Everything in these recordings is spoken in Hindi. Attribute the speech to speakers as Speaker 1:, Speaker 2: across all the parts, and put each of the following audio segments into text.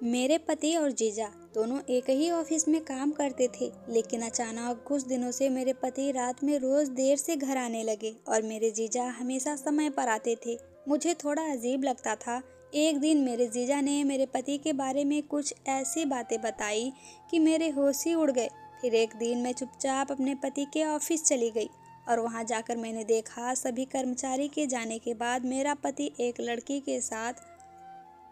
Speaker 1: मेरे पति और जीजा दोनों एक ही ऑफिस में काम करते थे, लेकिन अचानक कुछ दिनों से मेरे पति रात में रोज देर से घर आने लगे और मेरे जीजा हमेशा समय पर आते थे। मुझे थोड़ा अजीब लगता था। एक दिन मेरे जीजा ने मेरे पति के बारे में कुछ ऐसी बातें बताई कि मेरे होश ही उड़ गए। फिर एक दिन मैं चुपचाप अपने पति के ऑफिस चली गई और वहां जाकर मैंने देखा सभी कर्मचारी के जाने के बाद मेरा पति एक लड़की के साथ।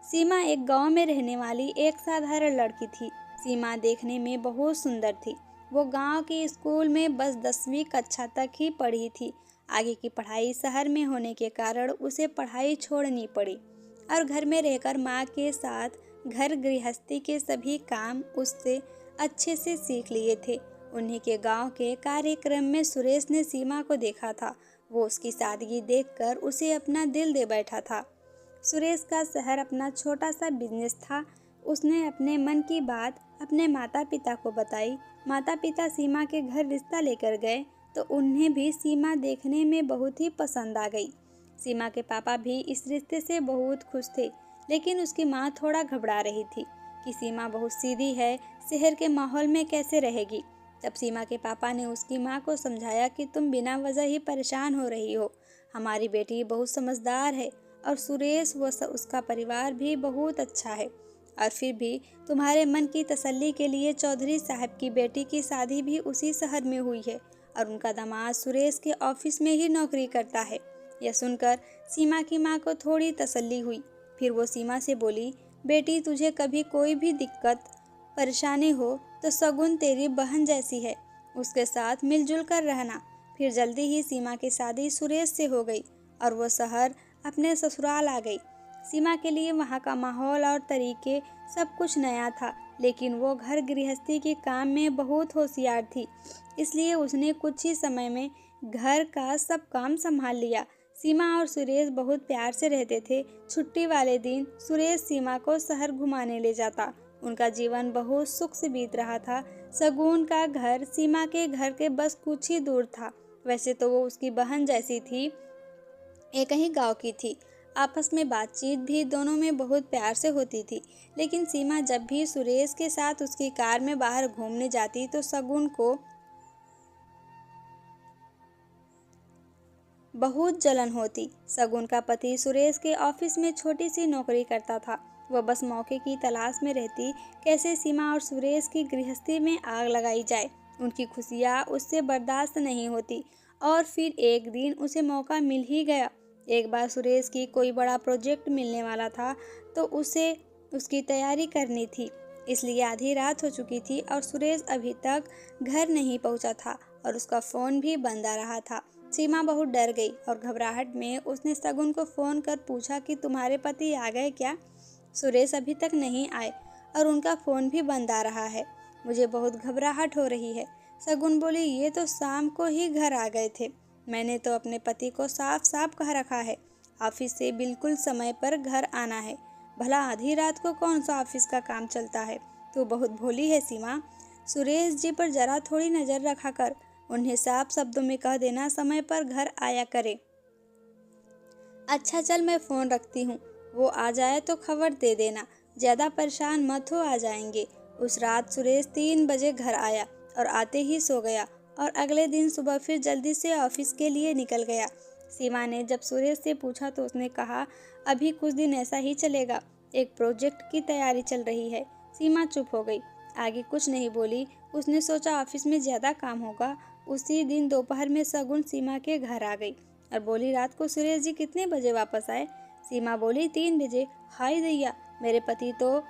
Speaker 1: सीमा एक गांव में रहने वाली एक साधारण लड़की थी। सीमा देखने में बहुत सुंदर थी। वो गांव के स्कूल में बस 10वीं कक्षा तक ही पढ़ी थी। आगे की पढ़ाई शहर में होने के कारण उसे पढ़ाई छोड़नी पड़ी और घर में रहकर माँ के साथ घर गृहस्थी के सभी काम उससे अच्छे से सीख लिए थे। उन्हीं के गांव के कार्यक्रम में सुरेश ने सीमा को देखा था। वो उसकी सादगी देखकर उसे अपना दिल दे बैठा था। सुरेश का शहर अपना छोटा सा बिजनेस था। उसने अपने मन की बात अपने माता पिता को बताई। माता पिता सीमा के घर रिश्ता लेकर गए तो उन्हें भी सीमा देखने में बहुत ही पसंद आ गई। सीमा के पापा भी इस रिश्ते से बहुत खुश थे, लेकिन उसकी माँ थोड़ा घबरा रही थी कि सीमा बहुत सीधी है, शहर के माहौल में कैसे रहेगी। तब सीमा के पापा ने उसकी माँ को समझाया कि तुम बिना वजह ही परेशान हो रही हो। हमारी बेटी बहुत समझदार है और सुरेश उसका परिवार भी बहुत अच्छा है, और फिर भी तुम्हारे मन की तसल्ली के लिए चौधरी साहब की बेटी की शादी भी उसी शहर में हुई है और उनका दामाद सुरेश के ऑफिस में ही नौकरी करता है। यह सुनकर सीमा की माँ को थोड़ी तसल्ली हुई। फिर वो सीमा से बोली, बेटी तुझे कभी कोई भी दिक्कत परेशानी हो तो सगुन तेरी बहन जैसी है, उसके साथ मिलजुल कर रहना। फिर जल्दी ही सीमा की शादी सुरेश से हो गई और वो शहर अपने ससुराल आ गई। सीमा के लिए वहाँ का माहौल और तरीके सब कुछ नया था, लेकिन वो घर गृहस्थी के काम में बहुत होशियार थी, इसलिए उसने कुछ ही समय में घर का सब काम संभाल लिया। सीमा और सुरेश बहुत प्यार से रहते थे। छुट्टी वाले दिन सुरेश सीमा को शहर घुमाने ले जाता। उनका जीवन बहुत सुख से बीत रहा था। सगुन का घर सीमा के घर के बस कुछ ही दूर था। वैसे तो वो उसकी बहन जैसी थी, एक ही गांव की थी। आपस में बातचीत भी दोनों में बहुत प्यार से होती थी, लेकिन सीमा जब भी सुरेश के साथ उसकी कार में बाहर घूमने जाती तो सगुन को बहुत जलन होती। सगुन का पति सुरेश के ऑफिस में छोटी सी नौकरी करता था। वह बस मौके की तलाश में रहती, कैसे सीमा और सुरेश की गृहस्थी में आग लगाई जाए। उनकी खुशियाँ उससे बर्दाश्त नहीं होती और फिर एक दिन उसे मौका मिल ही गया। एक बार सुरेश की कोई बड़ा प्रोजेक्ट मिलने वाला था तो उसे उसकी तैयारी करनी थी, इसलिए आधी रात हो चुकी थी और सुरेश अभी तक घर नहीं पहुंचा था और उसका फ़ोन भी बंद आ रहा था। सीमा बहुत डर गई और घबराहट में उसने सगुन को फ़ोन कर पूछा कि तुम्हारे पति आ गए क्या? सुरेश अभी तक नहीं आए और उनका फ़ोन भी बंद आ रहा है। मुझे बहुत घबराहट हो रही है। सगुन बोली, ये तो शाम को ही घर आ गए थे। मैंने तो अपने पति को साफ साफ कह रखा है, ऑफिस से बिल्कुल समय पर घर आना है। भला आधी रात को कौन सा ऑफिस का काम चलता है? तू बहुत भोली है सीमा। सुरेश जी पर जरा थोड़ी नज़र रखा कर। उन्हें साफ शब्दों में कह देना समय पर घर आया करे। अच्छा चल, मैं फ़ोन रखती हूँ। वो आ जाए तो खबर दे देना। ज़्यादा परेशान मत हो, आ जाएंगे। उस रात सुरेश 3 बजे घर आया और आते ही सो गया और अगले दिन सुबह फिर जल्दी से ऑफिस के लिए निकल गया। सीमा ने जब सुरेश से पूछा तो उसने कहा, अभी कुछ दिन ऐसा ही चलेगा, एक प्रोजेक्ट की तैयारी चल रही है। सीमा चुप हो गई, आगे कुछ नहीं बोली। उसने सोचा ऑफिस में ज़्यादा काम होगा। उसी दिन दोपहर में सगुन सीमा के घर आ गई और बोली, रात को सुरेश जी कितने बजे वापस आए? सीमा बोली, 3 बजे। हाय दैया, मेरे पति तो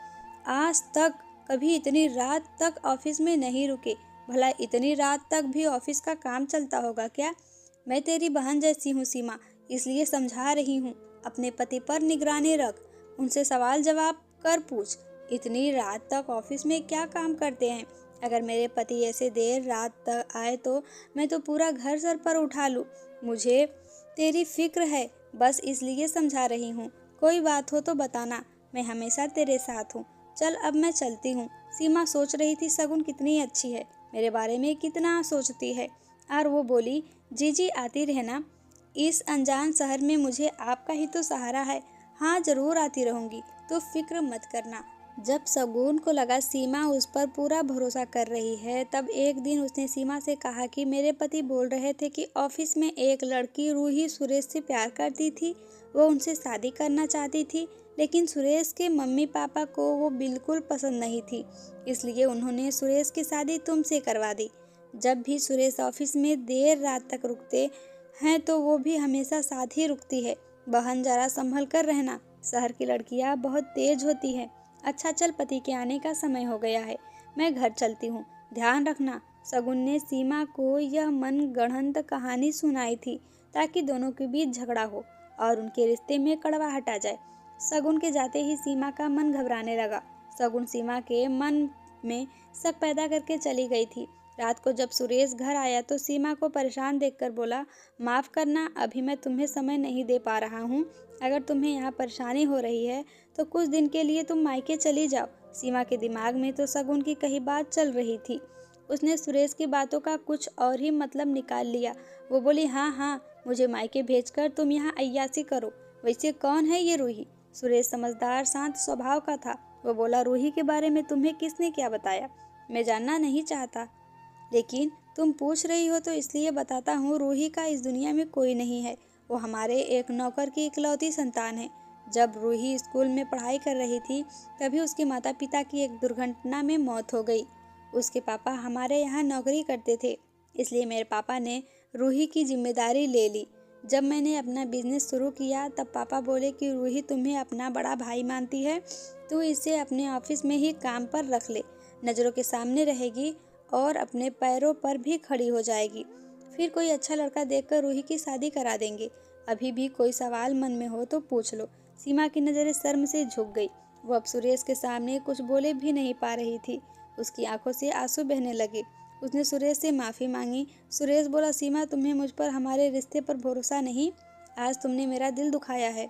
Speaker 1: आज तक कभी इतनी रात तक ऑफिस में नहीं रुके। भला इतनी रात तक भी ऑफिस का काम चलता होगा क्या? मैं तेरी बहन जैसी हूँ सीमा, इसलिए समझा रही हूँ। अपने पति पर निगरानी रख, उनसे सवाल जवाब कर पूछ, इतनी रात तक ऑफिस में क्या काम करते हैं? अगर मेरे पति ऐसे देर रात तक आए तो मैं तो पूरा घर सर पर उठा लूँ। मुझे तेरी फिक्र है, बस इसलिए समझा रही हूँ। कोई बात हो तो बताना, मैं हमेशा तेरे साथ हूँ। चल अब मैं चलती हूँ। सीमा सोच रही थी सगुन कितनी अच्छी है, मेरे बारे में कितना सोचती है। और वो बोली, जी आती रहना, इस अनजान शहर में मुझे आपका ही तो सहारा है। हाँ जरूर आती रहूँगी, तो फिक्र मत करना। जब शगुन को लगा सीमा उस पर पूरा भरोसा कर रही है, तब एक दिन उसने सीमा से कहा कि मेरे पति बोल रहे थे कि ऑफिस में एक लड़की रूही सुरेश से प्यार करती थी, वो उनसे शादी करना चाहती थी, लेकिन सुरेश के मम्मी पापा को वो बिल्कुल पसंद नहीं थी, इसलिए उन्होंने सुरेश की शादी तुमसे करवा दी। जब भी सुरेश ऑफिस में देर रात तक रुकते हैं तो वो भी हमेशा साथ ही रुकती है। बहन जरा संभल कर रहना, शहर की लड़कियां बहुत तेज होती हैं। अच्छा चल, पति के आने का समय हो गया है, मैं घर चलती हूँ, ध्यान रखना। शगुन ने सीमा को यह मनगढ़ंत कहानी सुनाई थी ताकि दोनों के बीच झगड़ा हो और उनके रिश्ते में कड़वाहट आ जाए। शगुन के जाते ही सीमा का मन घबराने लगा। शगुन सीमा के मन में शक पैदा करके चली गई थी। रात को जब सुरेश घर आया तो सीमा को परेशान देखकर बोला, माफ़ करना, अभी मैं तुम्हें समय नहीं दे पा रहा हूँ। अगर तुम्हें यहाँ परेशानी हो रही है तो कुछ दिन के लिए तुम मायके चली जाओ। सीमा के दिमाग में तो शगुन की कही बात चल रही थी। उसने सुरेश की बातों का कुछ और ही मतलब निकाल लिया। वो बोली, हाँ हाँ, मुझे मायके भेजकर तुम यहाँ अय्यासी करो। वैसे कौन है ये रूही? सुरेश समझदार शांत स्वभाव का था। वो बोला, रूही के बारे में तुम्हें किसने क्या बताया? मैं जानना नहीं चाहता, लेकिन तुम पूछ रही हो तो इसलिए बताता हूँ। रूही का इस दुनिया में कोई नहीं है, वो हमारे एक नौकर की इकलौती संतान है। जब रूही स्कूल में पढ़ाई कर रही थी तभी उसके माता पिता की एक दुर्घटना में मौत हो गई। उसके पापा हमारे यहाँ नौकरी करते थे, इसलिए मेरे पापा ने रूही की जिम्मेदारी ले ली। जब मैंने अपना बिजनेस शुरू किया तब पापा बोले कि रूही तुम्हें अपना बड़ा भाई मानती है, तू इसे अपने ऑफिस में ही काम पर रख ले, नज़रों के सामने रहेगी और अपने पैरों पर भी खड़ी हो जाएगी। फिर कोई अच्छा लड़का देखकर रूही की शादी करा देंगे। अभी भी कोई सवाल मन में हो तो पूछ लो। सीमा की नज़रें शर्म से झुक गई। वो अब सुरेश के सामने कुछ बोले भी नहीं पा रही थी। उसकी आंखों से आंसू बहने लगे। उसने सुरेश से माफ़ी मांगी। सुरेश बोला, सीमा, तुम्हें मुझ पर, हमारे रिश्ते पर भरोसा नहीं? आज तुमने मेरा दिल दुखाया है।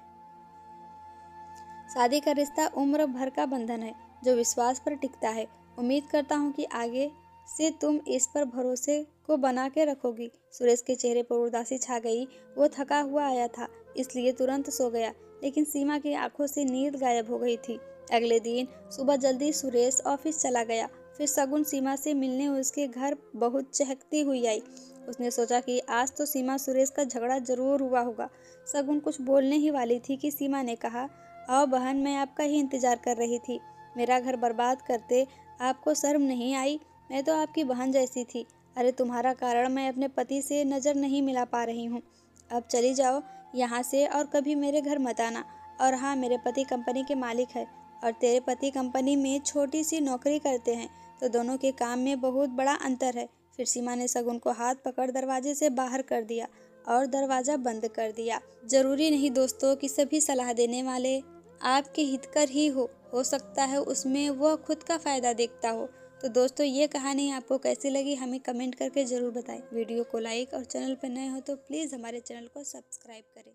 Speaker 1: शादी का रिश्ता उम्र भर का बंधन है जो विश्वास पर टिकता है। उम्मीद करता हूँ कि आगे से तुम इस पर भरोसे को बना के रखोगी। सुरेश के चेहरे पर उदासी छा गई। वो थका हुआ आया था, इसलिए तुरंत सो गया, लेकिन सीमा की आंखों से नींद गायब हो गई थी। अगले दिन सुबह जल्दी सुरेश ऑफिस चला गया। फिर शगुन सीमा से मिलने उसके घर बहुत चहकती हुई आई। उसने सोचा कि आज तो सीमा सुरेश का झगड़ा जरूर हुआ होगा। शगुन कुछ बोलने ही वाली थी कि सीमा ने कहा, आओ बहन, मैं आपका ही इंतजार कर रही थी। मेरा घर बर्बाद करते आपको शर्म नहीं आई? मैं तो आपकी बहन जैसी थी। अरे तुम्हारा कारण मैं अपने पति से नज़र नहीं मिला पा रही हूँ। अब चली जाओ यहाँ से और कभी मेरे घर मत आना। और हाँ, मेरे पति कंपनी के मालिक है और तेरे पति कंपनी में छोटी सी नौकरी करते हैं, तो दोनों के काम में बहुत बड़ा अंतर है। फिर सीमा ने शगुन को हाथ पकड़ दरवाजे से बाहर कर दिया और दरवाज़ा बंद कर दिया। ज़रूरी नहीं दोस्तों कि सभी सलाह देने वाले आपके हितकर ही हो सकता है उसमें वह खुद का फ़ायदा देखता हो। तो दोस्तों, ये कहानी आपको कैसी लगी हमें कमेंट करके ज़रूर बताएं। वीडियो को लाइक और चैनल पर नए हो तो प्लीज़ हमारे चैनल को सब्सक्राइब करें।